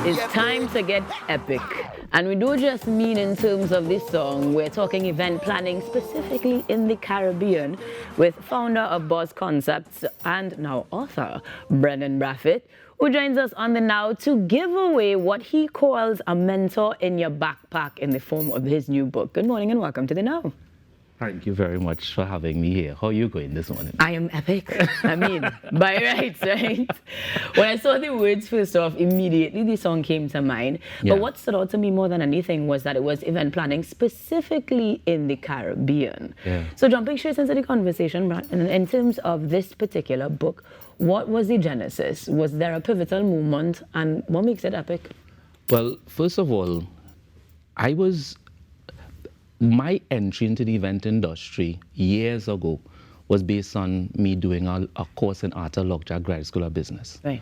It's time to get epic. And we don't just mean in terms of this song. We're talking event planning specifically in the Caribbean with founder of BUZZconcepts and now author Brendon Brathwaite, who joins us on the now to give away what he calls a mentor in your backpack in the form of his new book. Good morning and welcome to the Now. Thank you very much for having me here. How are you going this morning? I am epic. I mean, by rights, right? When I saw the words first off, immediately the song came to mind. Yeah. But what stood out to me more than anything was that it was event planning specifically in the Caribbean. Yeah. So jumping straight into the conversation, in terms of this particular book, what was the genesis? Was there a pivotal moment and what makes it epic? Well, first of all, my entry into the event industry years ago was based on me doing a course in Art of Lockjaw Graduate School of Business. Right.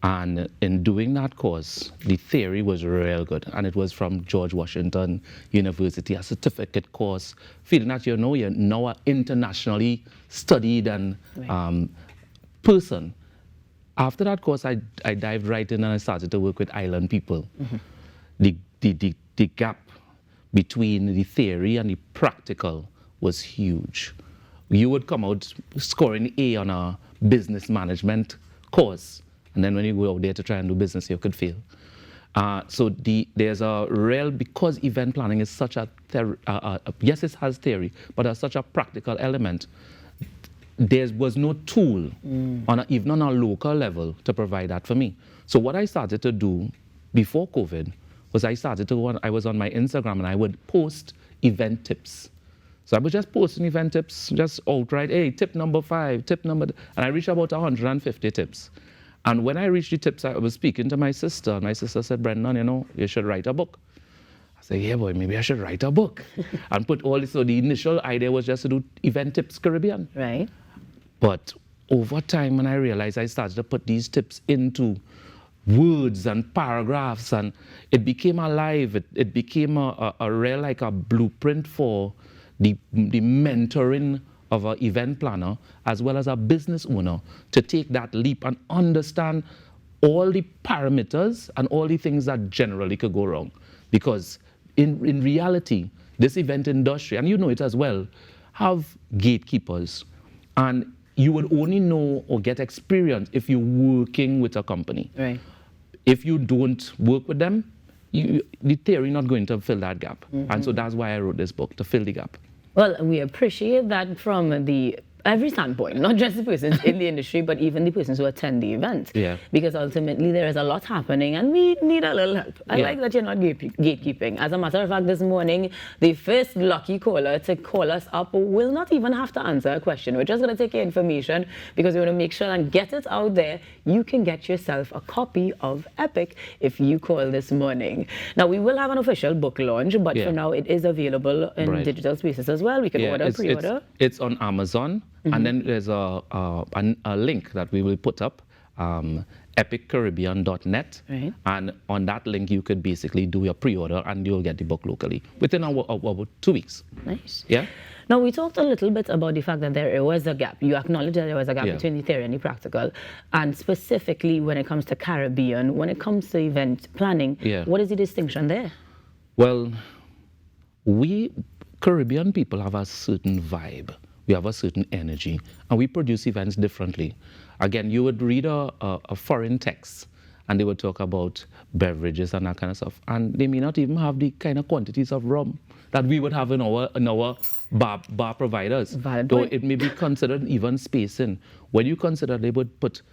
And in doing that course, the theory was real good. And it was from George Washington University, a certificate course, feeling that you're now an internationally studied and person. After that course, I dived right in and I started to work with island people. Mm-hmm. The gap between the theory and the practical was huge. You would come out scoring A on a business management course, and then when you go out there to try and do business, you could fail. So there's a real, because event planning is such a, yes, it has theory, but there's such a practical element. There was no tool, even on a local level, to provide that for me. So what I started to do before COVID was I was on my Instagram and I would post event tips. So I was just posting event tips, just outright, hey, tip number 5, and I reached about 150 tips. And when I reached the tips, I was speaking to my sister, and my sister said, Brendon, you should write a book. I said, yeah, boy, maybe I should write a book. And put all this, so the initial idea was just to do event tips Caribbean. Right. But over time, when I realized, I started to put these tips into words and paragraphs, and it became alive. It became a real, like a blueprint for the mentoring of an event planner as well as a business owner to take that leap and understand all the parameters and all the things that generally could go wrong. Because in reality, this event industry, and you know it as well, have gatekeepers. And you would only know or get experience if you're working with a company. Right. If you don't work with them, the theory not going to fill that gap. Mm-hmm. And so that's why I wrote this book, to fill the gap. Well, we appreciate that from every standpoint, not just the persons in the industry, but even the persons who attend the event. Yeah. Because ultimately there is a lot happening and we need a little help. I like that you're not gatekeeping. As a matter of fact, this morning, the first lucky caller to call us up will not even have to answer a question. We're just going to take your information because we want to make sure and get it out there. You can get yourself a copy of Epic if you call this morning. Now, we will have an official book launch, but for now it is available in digital spaces as well. We can order, pre-order. It's on Amazon. Mm-hmm. And then there's a link that we will put up, epiccaribbean.net. Right. And on that link, you could basically do your pre-order and you'll get the book locally within about 2 weeks. Nice. Yeah. Now, we talked a little bit about the fact that there was a gap. You acknowledge that there was a gap between the theory and the practical. And specifically when it comes to Caribbean, when it comes to event planning, what is the distinction there? Well, we Caribbean people have a certain vibe. We have a certain energy, and we produce events differently. Again, you would read a foreign text, and they would talk about beverages and that kind of stuff, and they may not even have the kind of quantities of rum that we would have in our bar providers. Valid So point. it may be considered even spacing. When you consider they would put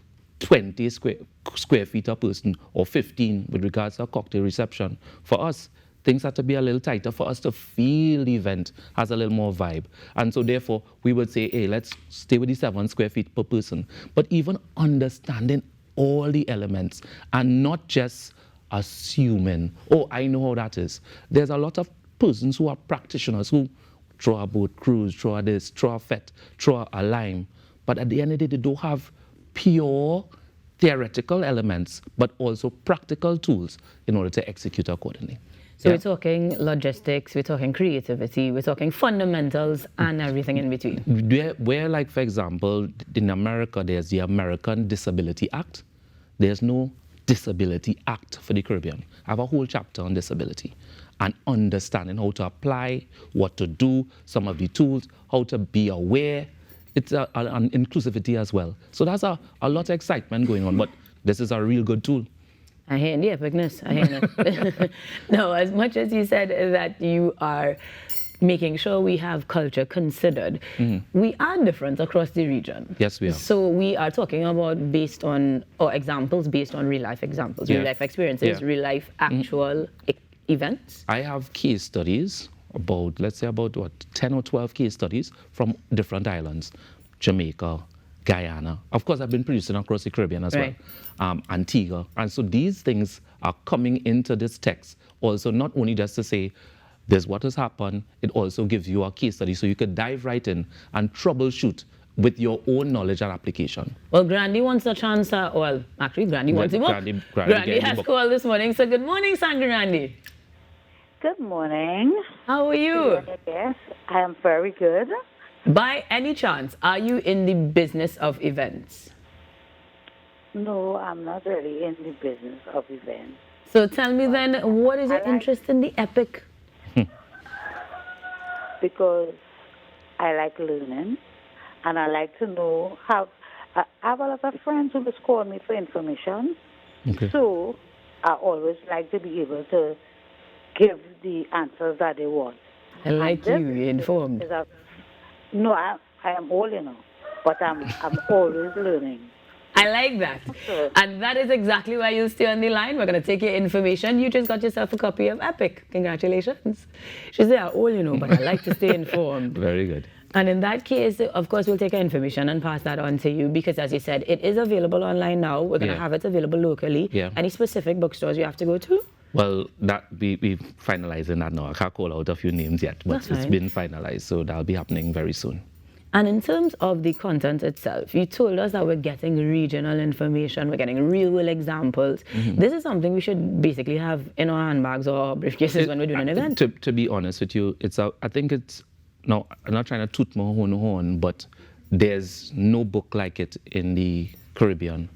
20 square feet a person, or 15 with regards to a cocktail reception. For us, things have to be a little tighter for us to feel the event has a little more vibe. And so therefore, we would say, hey, let's stay with the 7 square feet per person. But even understanding all the elements and not just assuming, oh, I know how that is. There's a lot of persons who are practitioners who throw a boat cruise, throw a this, throw a fet, throw a lime. But at the end of the day, they don't have pure theoretical elements, but also practical tools in order to execute accordingly. So we're talking logistics, we're talking creativity, we're talking fundamentals and everything in between. Where, like, for example, in America, there's the American Disability Act. There's no Disability Act for the Caribbean. I have a whole chapter on disability and understanding how to apply, what to do, some of the tools, how to be aware. It's an inclusivity as well. So there's a lot of excitement going on, but this is a real good tool. I hear the epicness. I hear it. No, as much as you said that you are making sure we have culture considered, we are different across the region. Yes, we are. So we are talking about based on, or examples based on real life examples, real life experiences, real life actual events. I have case studies about, let's say about what, 10 or 12 case studies from different islands, Jamaica, Guyana. Of course, I've been producing across the Caribbean as well, Antigua. And so these things are coming into this text also, not only just to say, there's what has happened, it also gives you a case study so you could dive right in and troubleshoot with your own knowledge and application. Well, Grandy wants a chance, well, actually, Grandy wants him up. Grandy has called this morning, so good morning, Sandra Grandy. Good morning. How are you? Yes, I am very good. By any chance, are you in the business of events? No, I'm not really in the business of events. So tell me then, what is your interest in the epic? Because I like learning, and I like to know how. I have a lot of friends who just call me for information. Okay. So I always like to be able to give the answers that they want. I like you, you're informed. No, I am old, you know, but I'm always learning. I like that. And that is exactly why you'll stay on the line. We're going to take your information. You just got yourself a copy of Epic. Congratulations. She said, I'm old, you know, but I like to stay informed. Very good. And in that case, of course, we'll take your information and pass that on to you because, as you said, it is available online now. We're going to have it available locally. Any specific bookstores you have to go to? Well, that we finalizing that now. I can't call out a few names yet, but it's been finalized, so that'll be happening very soon. And in terms of the content itself, you told us that we're getting regional information, we're getting real-world examples. This is something we should basically have in our handbags or briefcases when we're doing an event. To be honest with you, I think it's, no, I'm not trying to toot my own horn, but there's no book like it in the Caribbean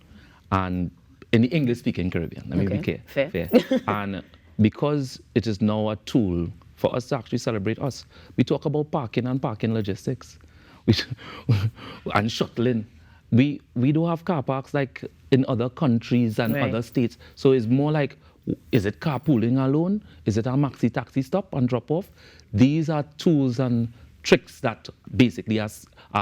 and in the English-speaking Caribbean. Let me be clear. Fair. And because it is now a tool for us to actually celebrate us, we talk about parking and parking logistics. And shuttling. We don't have car parks like in other countries and other states. So it's more like, is it carpooling alone? Is it a maxi taxi stop and drop off? These are tools and tricks that basically are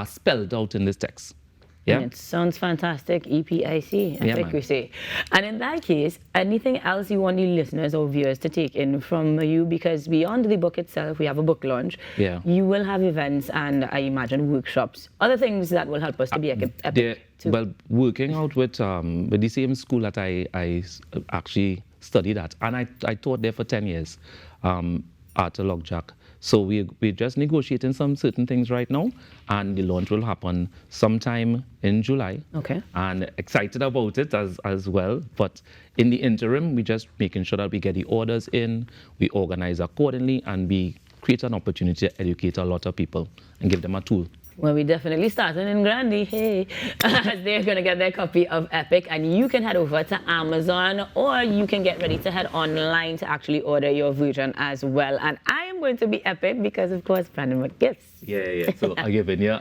spelled out in this text. Yeah. It sounds fantastic. EPIC, I think we say. And in that case, anything else you want the listeners or viewers to take in from you? Because beyond the book itself, we have a book launch. Yeah. You will have events and I imagine workshops, other things that will help us to be epic too. Well, working out with the same school that I actually studied at, and I taught there for 10 years, Arthur Lockjack. So we're just negotiating some certain things right now, and the launch will happen sometime in July. Okay. And excited about it as well. But in the interim, we're just making sure that we get the orders in, we organize accordingly, and we create an opportunity to educate a lot of people and give them a tool. Well, we definitely starting in Grandy, hey. They're going to get their copy of Epic, and you can head over to Amazon, or you can get ready to head online to actually order your version as well. And I am going to be epic because, of course, Brendon with gifts. Yeah. So I'm giving you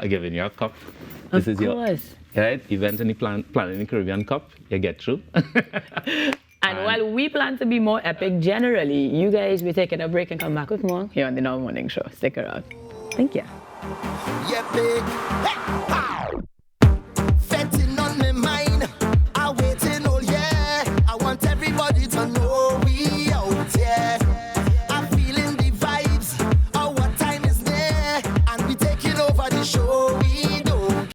a cup. This is your event in the Plan in the Caribbean cup. You get through. And while we plan to be more epic generally, you guys will be taking a break and come back with more here on the Now Morning Show. Stick around. Thank you. Yeah, big. Hey.